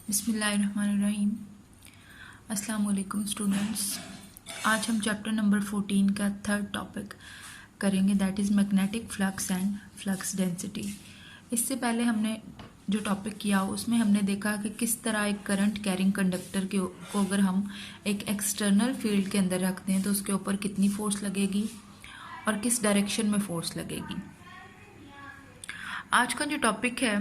बिस्मिल्लाहिर्रहमानिर्रहीम। अस्सलाम वालेकुम स्टूडेंट्स। आज हम चैप्टर नंबर 14 का थर्ड टॉपिक करेंगे, that is magnetic flux and flux density. इससे पहले हमने जो टॉपिक किया उसमें हमने देखा कि किस तरह एक करंट कैरिंग कंडक्टर को अगर हम एक एक्सटर्नल फील्ड के अंदर रखते हैं तो उसके ऊपर कितनी फोर्स लगेगी और किस डायरेक्शन में फोर्स लगेगी। आज का जो टॉपिक है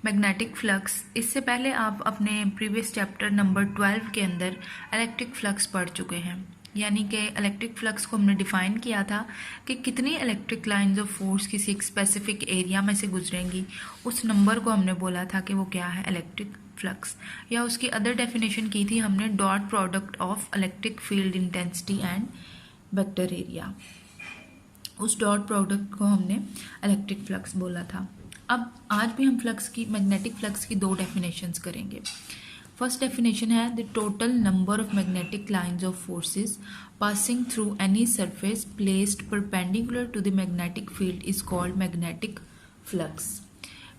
मैग्नेटिक फ्लक्स, इससे पहले आप अपने प्रीवियस चैप्टर नंबर 12 के अंदर इलेक्ट्रिक फ्लक्स पढ़ चुके हैं। यानी कि इलेक्ट्रिक फ्लक्स को हमने डिफाइन किया था कि कितनी इलेक्ट्रिक लाइंस ऑफ फोर्स किसी एक स्पेसिफिक एरिया में से गुजरेंगी, उस नंबर को हमने बोला था कि वो क्या है, इलेक्ट्रिक फ्लक्स। या उसकी अदर डेफिनेशन की थी हमने, dot product of electric field intensity and vector area. उस डॉट प्रोडक्ट को हमने इलेक्ट्रिक फ्लक्स बोला था। अब आज भी हम मैग्नेटिक फ्लक्स की दो डेफिनेशंस करेंगे। फर्स्ट डेफिनेशन है the total number of magnetic lines of forces passing through any surface placed perpendicular to the magnetic field is called magnetic flux.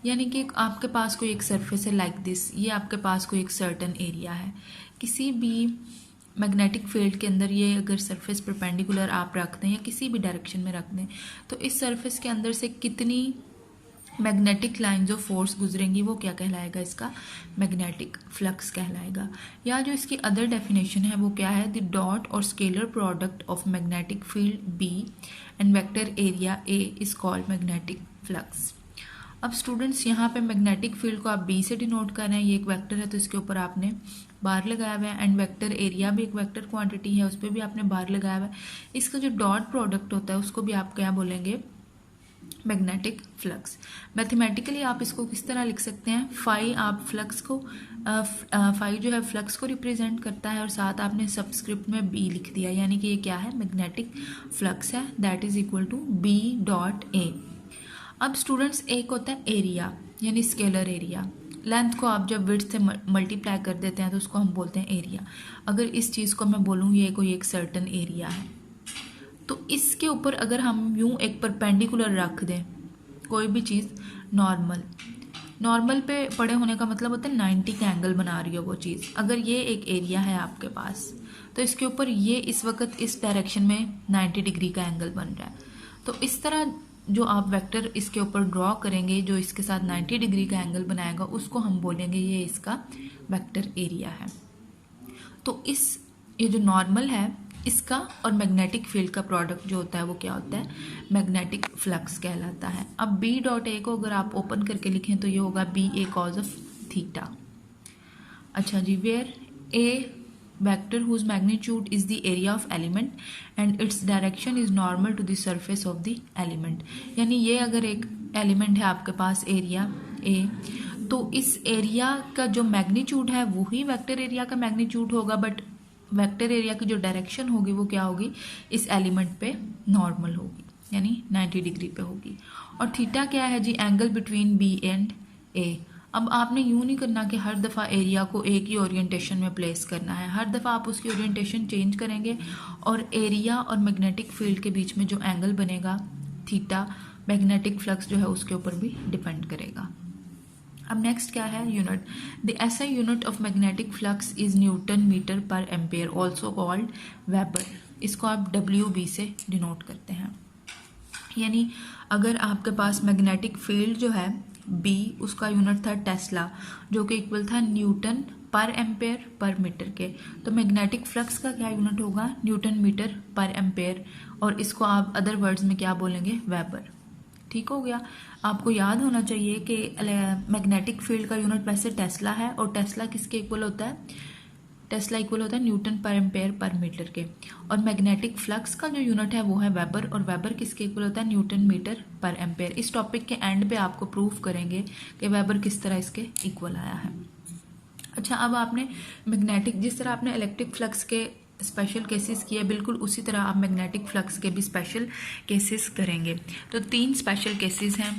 यानी कि आपके पास कोई एक सरफेस है लाइक दिस, ये आपके पास कोई एक सर्टन एरिया है, किसी भी मैग्नेटिक फील्ड के अंदर ये अगर सरफेस परपेंडिकुलर आप रख दें या किसी भी डायरेक्शन में रख दें तो इस सरफेस के अंदर से कितनी मैग्नेटिक लाइंस ऑफ फोर्स गुजरेंगी वो क्या कहलाएगा, इसका मैग्नेटिक फ्लक्स कहलाएगा। या जो इसकी अदर डेफिनेशन है वो क्या है, द डॉट और scalar product of magnetic field B and vector area A is called magnetic flux. अब स्टूडेंट्स यहाँ पे मैग्नेटिक फील्ड को आप बी से डिनोट कर रहे हैं, ये एक वेक्टर है तो इसके ऊपर आपने बार लगाया हुआ है, एंड वेक्टर एरिया भी एक वेक्टर क्वांटिटी है, उस पर भी आपने बार लगाया हुआ है। इसका जो डॉट प्रोडक्ट होता है उसको भी आप क्या बोलेंगे, मैग्नेटिक फ्लक्स। मैथमेटिकली आप इसको किस तरह लिख सकते हैं, फाई आप फ्लक्स को फाई जो है फ्लक्स को रिप्रेजेंट करता है और साथ आपने सबस्क्रिप्ट में बी लिख दिया, यानी कि ये क्या है, मैग्नेटिक फ्लक्स है, that is equal to B dot A. अब स्टूडेंट्स एक होता है एरिया यानी स्केलर एरिया, लेंथ को आप जब विड्थ से मल्टीप्लाई कर देते हैं तो उसको हम बोलते हैं एरिया। अगर इस चीज़ को मैं बोलूँ ये कोई एक सर्टन एरिया है तो इसके ऊपर अगर हम यूं एक परपेंडिकुलर रख दें कोई भी चीज़, नॉर्मल पे पड़े होने का मतलब होता है 90 का एंगल बना रही हो वो चीज़। अगर ये एक एरिया है आपके पास तो इसके ऊपर ये इस वक्त इस डायरेक्शन में 90 डिग्री का एंगल बन रहा है, तो इस तरह जो आप वेक्टर इसके ऊपर ड्रॉ करेंगे जो इसके साथ 90 डिग्री का एंगल बनाएगा उसको हम बोलेंगे ये इसका वेक्टर एरिया है। तो ये जो नॉर्मल है इसका और मैग्नेटिक फील्ड का प्रोडक्ट जो होता है वो क्या होता है, मैग्नेटिक फ्लक्स कहलाता है। अब बी डॉट ए को अगर आप ओपन करके लिखें तो ये होगा B A cos of theta. अच्छा जी, where a vector whose magnitude is the area of element and its direction is normal to the surface of the element. यानी ये अगर एक एलिमेंट है आपके पास एरिया ए, तो इस एरिया का जो मैग्नीट्यूड है वही वेक्टर एरिया का मैग्नीट्यूड होगा, बट वेक्टर एरिया की जो डायरेक्शन होगी वो क्या होगी, इस एलिमेंट पे नॉर्मल होगी, यानी 90 डिग्री पे होगी। और थीटा क्या है जी, एंगल बिटवीन बी एंड ए। अब आपने यूं नहीं करना कि हर दफ़ा एरिया को एक ही ओरिएंटेशन में प्लेस करना है, हर दफ़ा आप उसकी ओरिएंटेशन चेंज करेंगे और एरिया और मैग्नेटिक फील्ड के बीच में जो एंगल बनेगा थीटा, मैग्नेटिक फ्लक्स जो है उसके ऊपर भी डिपेंड करेगा। अब नेक्स्ट क्या है, unit. The SI unit of magnetic flux is newton metre per ampere, also called weber. इसको आप WB से डिनोट करते हैं। यानी अगर आपके पास मैग्नेटिक फील्ड जो है B, उसका यूनिट था टेस्ला जो कि इक्वल था Newton per ampere per metre के, तो मैग्नेटिक फ्लक्स का क्या यूनिट होगा, न्यूटन मीटर पर एम्पेयर, और इसको आप अदर वर्ड्स में क्या बोलेंगे, वेबर। ठीक हो गया। आपको याद होना चाहिए कि मैग्नेटिक फील्ड का यूनिट वैसे टेस्ला है और टेस्ला किसके इक्वल होता है, टेस्ला इक्वल होता है Newton per ampere per metre के, और मैग्नेटिक फ्लक्स का जो यूनिट है वो है वेबर, और वेबर किसके इक्वल होता है, न्यूटन मीटर पर एम्पेयर। इस टॉपिक के एंड पे आपको प्रूफ करेंगे कि वेबर किस तरह इसके इक्वल आया है। अच्छा, अब आपने मैग्नेटिक, जिस तरह आपने इलेक्ट्रिक फ्लक्स के स्पेशल केसेस किए बिल्कुल उसी तरह आप मैग्नेटिक फ्लक्स के भी स्पेशल केसेस करेंगे। तो 3 स्पेशल केसेस हैं।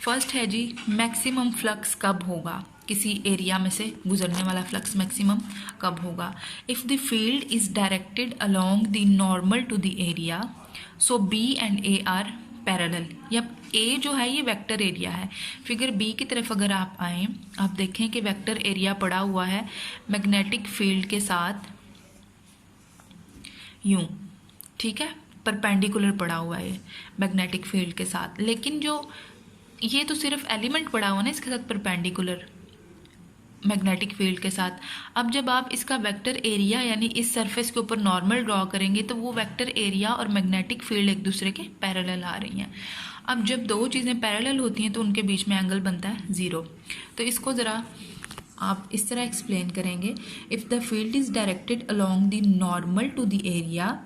फर्स्ट है जी, मैक्सिमम फ्लक्स कब होगा, किसी एरिया में से गुजरने वाला फ्लक्स मैक्सिमम कब होगा। If the field is directed along the normal to the area, so B and A are parallel, या ए जो है ये वेक्टर एरिया है। फिगर बी की तरफ अगर आप आए, आप देखें कि वेक्टर एरिया पड़ा हुआ है मैग्नेटिक फील्ड के साथ यूं, ठीक है, परपेंडिकुलर पड़ा हुआ है मैग्नेटिक फील्ड के साथ। लेकिन जो ये तो सिर्फ एलिमेंट पड़ा हुआ ना इसके साथ परपेंडिकुलर मैग्नेटिक फील्ड के साथ। अब जब आप इसका वेक्टर एरिया यानी इस सरफेस के ऊपर नॉर्मल ड्रॉ करेंगे तो वो वेक्टर एरिया और मैग्नेटिक फील्ड एक दूसरे के पैरेलल आ रही हैं। अब जब दो चीज़ें पैरेलल होती हैं तो उनके बीच में एंगल बनता है 0। तो इसको ज़रा आप इस तरह एक्सप्लेन करेंगे, if the field is directed along the normal to the area,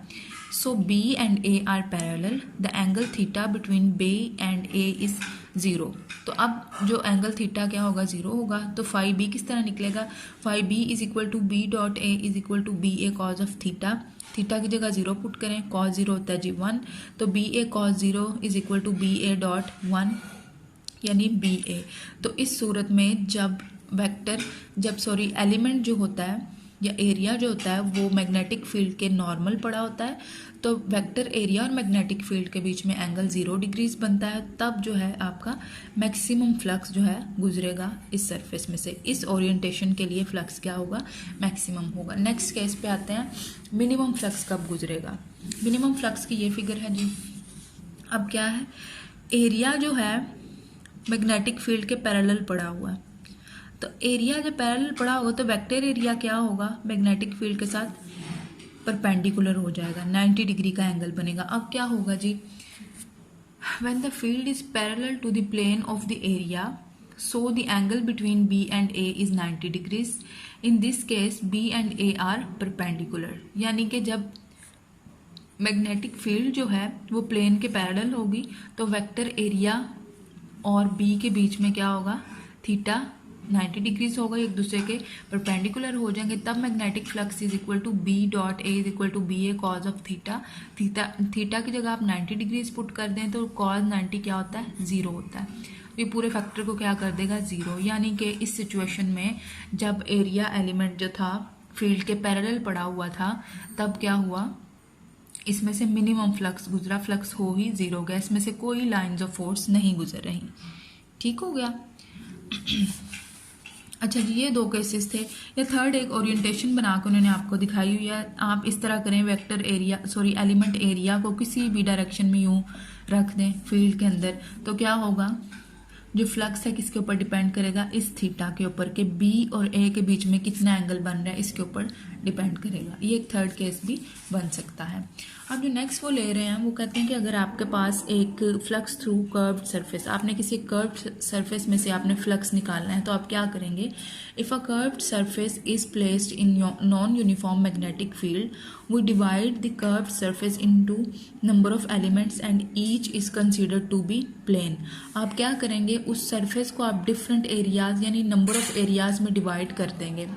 so B and A are parallel, the angle theta between B and A is 0। तो अब जो एंगल थीटा क्या होगा, 0 होगा। तो फाई बी किस तरह निकलेगा, phi B is equal to B dot A is equal to B A cos of theta. Theta की जगह 0 पुट करें, कॉज 0 होता है जी 1, तो B A cos 0 is equal to B A dot 1 यानी बी ए। तो इस सूरत में जब एलिमेंट जो होता है या एरिया जो होता है वो मैग्नेटिक फील्ड के नॉर्मल पड़ा होता है, तो वेक्टर एरिया और मैग्नेटिक फील्ड के बीच में एंगल 0 डिग्रीज बनता है। तब जो है आपका मैक्सिमम फ्लक्स जो है गुजरेगा इस सरफेस में से। इस ओरिएंटेशन के लिए फ्लक्स क्या होगा, मैक्सिमम होगा। नेक्स्ट केस पे आते हैं, मिनिमम फ्लक्स कब गुजरेगा। मिनिमम फ्लक्स की ये फिगर है जी। अब क्या है, एरिया जो है मैग्नेटिक फील्ड के पैरेलल पड़ा हुआ है, तो एरिया जब पैरेलल पड़ा होगा तो वेक्टर एरिया क्या होगा, मैग्नेटिक फील्ड के साथ परपेंडिकुलर हो जाएगा, 90 डिग्री का एंगल बनेगा। अब क्या होगा जी, when the field is parallel to the plane of the area, so the angle between B and A is 90 degrees. In this case B and A are perpendicular, यानी कि जब मैग्नेटिक फील्ड जो है वो प्लेन के parallel होगी तो vector area और B के बीच में क्या होगा, थीटा 90 डिग्रीज होगा, एक दूसरे के परपेंडिकुलर हो जाएंगे। तब magnetic flux is equal to B dot A is equal to B A cos of theta. Theta की जगह आप 90 डिग्रीज पुट कर दें तो कॉज 90 क्या होता है, 0 होता है। ये पूरे फैक्टर को क्या कर देगा, 0। यानी कि इस सिचुएशन में जब एरिया एलिमेंट जो था फील्ड के पैरेलल पड़ा हुआ था, तब क्या हुआ, इसमें से मिनिमम फ्लक्स गुजरा, फ्लक्स हो ही 0 गया, इसमें से कोई लाइन्स ऑफ फोर्स नहीं गुजर रही। ठीक हो गया। अच्छा जी, ये 2 केसेस थे। या थर्ड एक ओरिएंटेशन बना के उन्होंने आपको दिखाई हुई है। आप इस तरह करें, वेक्टर एरिया एलिमेंट एरिया को किसी भी डायरेक्शन में यूं रख दें फील्ड के अंदर, तो क्या होगा, जो फ्लक्स है किसके ऊपर डिपेंड करेगा, इस थीटा के ऊपर, के बी और ए के बीच में कितना एंगल बन रहा है इसके ऊपर डिपेंड करेगा। ये एक थर्ड केस भी बन सकता है। अब जो नेक्स्ट वो ले रहे हैं वो कहते हैं कि अगर आपके पास एक फ्लक्स थ्रू कर्व्ड सरफेस, आपने किसी कर्व्ड सरफेस में से आपने फ्लक्स निकालना है, तो आप क्या करेंगे, if a curved surface is placed in non uniform magnetic field, we divide the curved surface into number of elements and each is considered to be plane. आप क्या करेंगे, उस सरफेस को आप डिफरेंट एरियाज यानी नंबर ऑफ एरियाज में divide कर देंगे।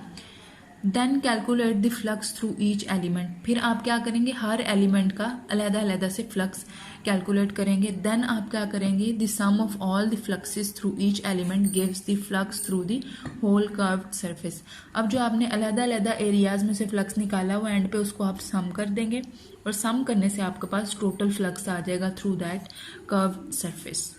Then calculate the flux through each element, फिर आप क्या करेंगे, हर एलिमेंट का अलग-अलग से फ्लक्स कैलकुलेट करेंगे। देन आप क्या करेंगे, the sum of all the fluxes through each element gives the flux through the whole curved surface. अब जो आपने अलग-अलग एरियाज में से फ्लक्स निकाला हुआ एंड पे उसको आप सम कर देंगे, और सम करने से आपके पास टोटल फ्लक्स आ जाएगा थ्रू दैट कर्व्ड सरफेस।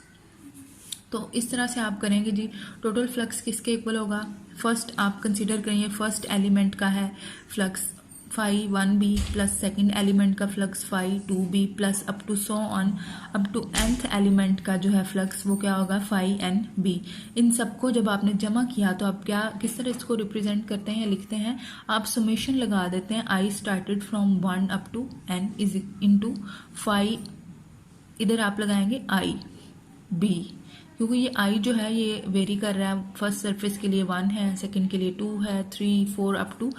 तो इस तरह से आप करेंगे जी। टोटल फ्लक्स किसके इक्वल होगा, फर्स्ट आप कंसीडर करिए, फर्स्ट एलिमेंट का है flux phi 1b plus second element का flux phi 2b plus up to so on up to nth element का जो है फ्लक्स वो क्या होगा, फाई nb। इन सबको जब आपने जमा किया तो आप क्या किस तरह इसको रिप्रेजेंट करते हैं, लिखते हैं, आप समेशन लगा देते हैं, I started from 1 up to n is into phi, इधर आप लगाएंगे आई b, क्योंकि ये आई जो है ये वेरी कर रहा है, फर्स्ट सरफेस के लिए 1 है, सेकंड के लिए 2 है, 3 4 अप टू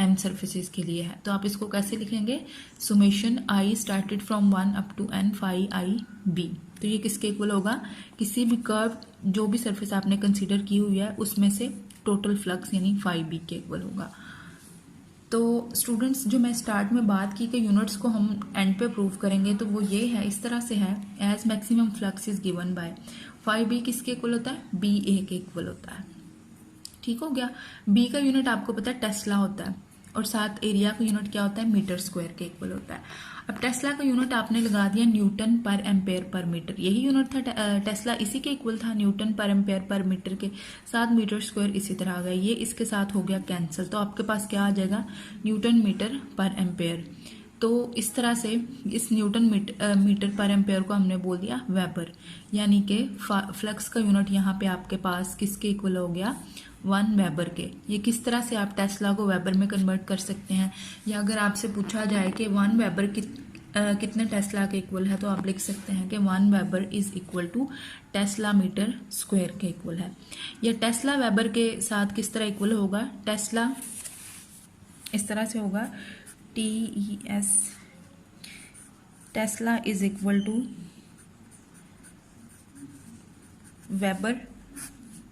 n सरफेसेस के लिए है। तो आप इसको कैसे लिखेंगे, summation I started from 1 up to n phi I B. तो ये किसके इक्वल होगा, किसी भी कर्व जो भी सरफेस आपने कंसीडर की हुई है उसमें से टोटल फ्लक्स यानी फाई बी के इक्वल होगा। तो स्टूडेंट्स, जो मैं स्टार्ट में बात की कि यूनिट्स को हम एंड पे प्रूव करेंगे, तो वो ये है, इस तरह से है, as maximum flux is given by phi B किसके इक्वल होता है, बी ए के इक्वल होता है। ठीक हो गया। बी का यूनिट आपको पता है टेस्ला होता है, और साथ एरिया का यूनिट क्या होता है, मीटर स्क्वायर के इक्वल होता है। अब टेस्ला का यूनिट आपने लगा दिया Newton per ampere per metre, यही यूनिट था टेस्ला, इसी के इक्वल था Newton per ampere per metre के साथ मीटर स्क्वायर इसी तरह आ गया, ये इसके साथ हो गया कैंसिल, तो आपके पास क्या आ जाएगा, न्यूटन मीटर पर एम्पेयर। तो इस तरह से इस न्यूटन मीटर पर एम्पेयर को हमने बोल दिया वेबर, यानी कि फ्लक्स का यूनिट यहाँ पे आपके पास किसके इक्वल हो गया, 1 वेबर के। ये किस तरह से आप टेस्ला को वेबर में कन्वर्ट कर सकते हैं, या अगर आपसे पूछा जाए कि 1 वेबर कितने टेस्ला के इक्वल है, तो आप लिख सकते हैं कि 1 weber is equal to tesla metre square के इक्वल है। या टेस्ला वेबर के साथ किस तरह इक्वल होगा, टेस्ला इस तरह से होगा TES, tesla is equal to weber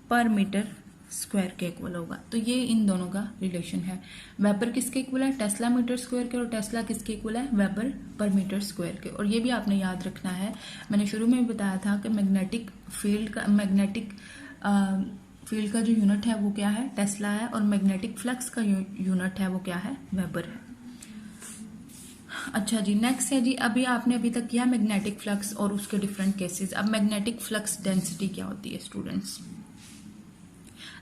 per metre square के इक्वल होगा। तो ये इन दोनों का रिलेशन है, वेबर किसके इक्वल है, टेस्ला मीटर स्क्वायर के, और टेस्ला किसके इक्वल है, वेबर पर मीटर स्क्वायर के। और ये भी आपने याद रखना है, मैंने शुरू में बताया था कि मैग्नेटिक फील्ड का जो यूनिट है वो क्या है, टेस्ला है, और मैग्नेटिक फ्लक्स का यूनिट है वो क्या है, वेबर है। अच्छा जी, नेक्स्ट है जी, अभी तक किया मैग्नेटिक फ्लक्स और उसके डिफरेंट केसेस। अब मैग्नेटिक फ्लक्स डेंसिटी क्या होती है students,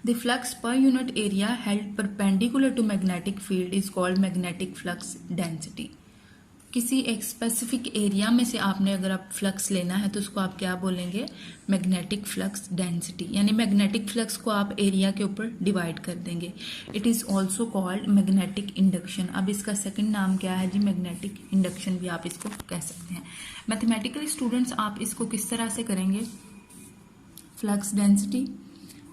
the flux per unit area held perpendicular to magnetic field is called magnetic flux density. किसी एक स्पेसिफिक एरिया में से आपने अगर आप फ्लक्स लेना है तो उसको आप क्या बोलेंगे, मैग्नेटिक फ्लक्स डेंसिटी, यानी मैग्नेटिक फ्लक्स को आप एरिया के ऊपर डिवाइड कर देंगे। It is also called magnetic induction. अब इसका सेकंड नाम क्या है जी, मैग्नेटिक इंडक्शन भी आप इसको कह सकते हैं। मैथमेटिकली स्टूडेंट्स आप इसको किस तरह से करेंगे, फ्लक्स डेंसिटी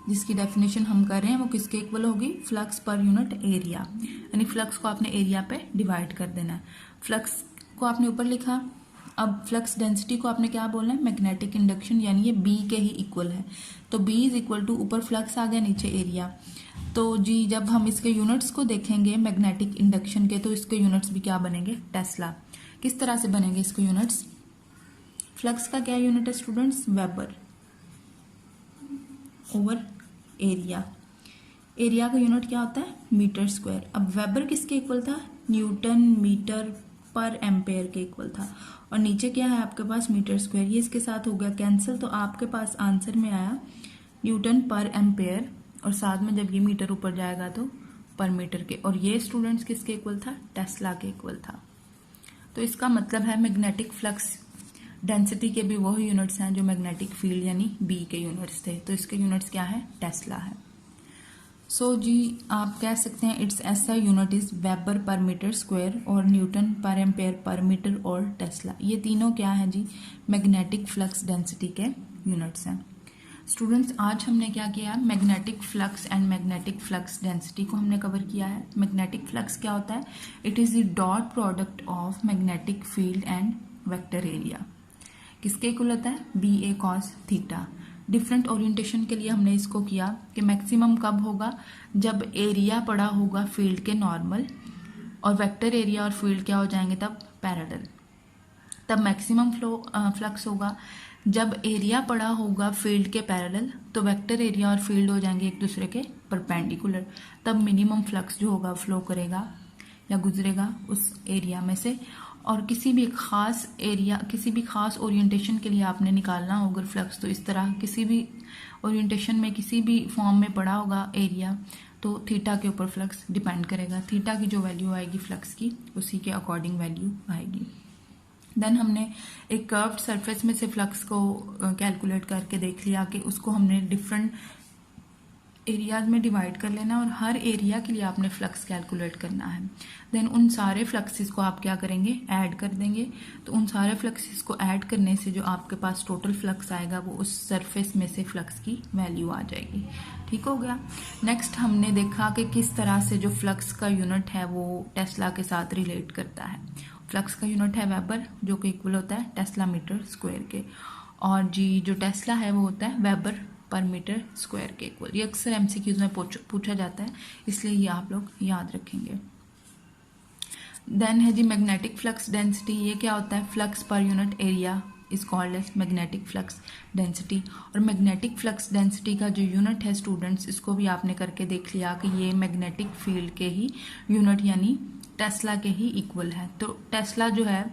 जिसकी डेफिनेशन हम कर रहे हैं वो किसके इक्वल होगी, फ्लक्स पर यूनिट एरिया, यानी फ्लक्स को आपने एरिया पे डिवाइड कर देना है। फ्लक्स को आपने ऊपर लिखा, अब फ्लक्स डेंसिटी को आपने क्या बोलना है, मैग्नेटिक इंडक्शन, यानी ये बी के ही इक्वल है। तो बी इज इक्वल टू, ऊपर फ्लक्स आ गया, नीचे एरिया। तो जी जब हम इसके यूनिट्स को देखेंगे मैग्नेटिक इंडक्शन के, तो इसके यूनिट्स भी क्या बनेंगे, टेस्ला। किस तरह से बनेंगे इसके यूनिट्स, फ्लक्स का क्या यूनिट है students, weber over area, area का यूनिट क्या होता है, मीटर स्क्वायर। अब वेबर किसके इक्वल था, न्यूटन मीटर पर एम्पेयर के इक्वल था, और नीचे क्या है आपके पास, मीटर स्क्वायर, ये इसके साथ हो गया कैंसिल, तो आपके पास आंसर में आया न्यूटन पर एम्पेयर, और साथ में जब ये मीटर ऊपर जाएगा तो पर मीटर के, और ये स्टूडेंट्स किसके इक्वल था, टेस्ला के इक्वल था। तो इसका मतलब है मैग्नेटिक फ्लक्स डेंसिटी के भी वही यूनिट्स हैं जो मैग्नेटिक फील्ड यानी बी के यूनिट्स थे, तो इसके यूनिट्स क्या है, टेस्ला है। सो जी आप कह सकते हैं it's SI unit is weber per metre square, और newton per ampere per metre और टेस्ला, ये तीनों क्या है जी, मैग्नेटिक फ्लक्स डेंसिटी के यूनिट्स हैं। स्टूडेंट्स आज हमने क्या किया, magnetic flux and magnetic flux density को हमने कवर किया है। मैग्नेटिक फ्लक्स क्या होता है, it is the dot product of magnetic field and vector area, किसके इक्वल होता है, बी ए कॉस थीटा। डिफरेंट ओरिएंटेशन के लिए हमने इसको किया कि मैक्सिमम कब होगा, जब एरिया पड़ा होगा फील्ड के नॉर्मल, और वेक्टर एरिया और फील्ड क्या हो जाएंगे तब पैरेलल, तब मैक्सिमम फ्लक्स होगा। जब एरिया पड़ा होगा फील्ड के पैरेलल, तो वेक्टर एरिया और फील्ड हो जाएंगे एक दूसरे के परपेंडिकुलर, तब मिनिमम फ्लक्स जो होगा फ्लो करेगा या गुजरेगा उस एरिया में से। और किसी भी खास एरिया, किसी भी खास ओरिएंटेशन के लिए आपने निकालना होगा फ्लक्स, तो इस तरह किसी भी ओरिएंटेशन में किसी भी फॉर्म में पड़ा होगा एरिया, तो थीटा के ऊपर फ्लक्स डिपेंड करेगा, थीटा की जो वैल्यू आएगी फ्लक्स की उसी के अकॉर्डिंग वैल्यू आएगी। देन हमने एक कर्व्ड सरफेस में से फ्लक्स को कैलकुलेट करके देख लिया कि उसको हमने डिफरेंट एरियाज में डिवाइड कर लेना, और हर एरिया के लिए आपने फ्लक्स कैलकुलेट करना है। देन उन सारे फ्लक्सेस को आप क्या करेंगे, ऐड कर देंगे। तो उन सारे फ्लक्सेस को ऐड करने से जो आपके पास टोटल फ्लक्स आएगा वो उस सरफेस में से फ्लक्स की वैल्यू आ जाएगी। ठीक हो गया। नेक्स्ट हमने देखा कि किस तरह से जो फ्लक्स का यूनिट है वो टेस्ला के साथ रिलेट करता है। फ्लक्स का यूनिट है वेबर, जो कि इक्वल होता है टेस्ला मीटर स्क्वायर के, और जी जो टेस्ला है वो होता है वेबर पर मीटर स्क्वायर के इक्वल। ये अक्सर एमसीक्यूज में पूछा जाता है, इसलिए ये आप लोग याद रखेंगे। देन है जी मैग्नेटिक फ्लक्स डेंसिटी, ये क्या होता है, flux per unit area is called as magnetic flux density. और मैग्नेटिक फ्लक्स डेंसिटी का जो यूनिट है स्टूडेंट्स, इसको भी आपने करके देख लिया कि ये मैग्नेटिक फील्ड के ही यूनिट यानी टेस्ला के ही इक्वल है। तो टेस्ला जो है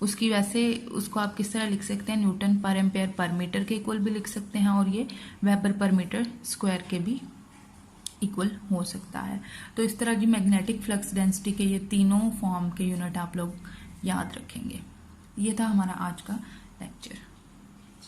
उसकी वैसे उसको आप किस तरह लिख सकते हैं, Newton per ampere per metre के इक्वल भी लिख सकते हैं, और ये वेबर पर मीटर स्क्वायर के भी इक्वल हो सकता है। तो इस तरह की मैग्नेटिक फ्लक्स डेंसिटी के ये तीनों फॉर्म के यूनिट आप लोग याद रखेंगे। ये था हमारा आज का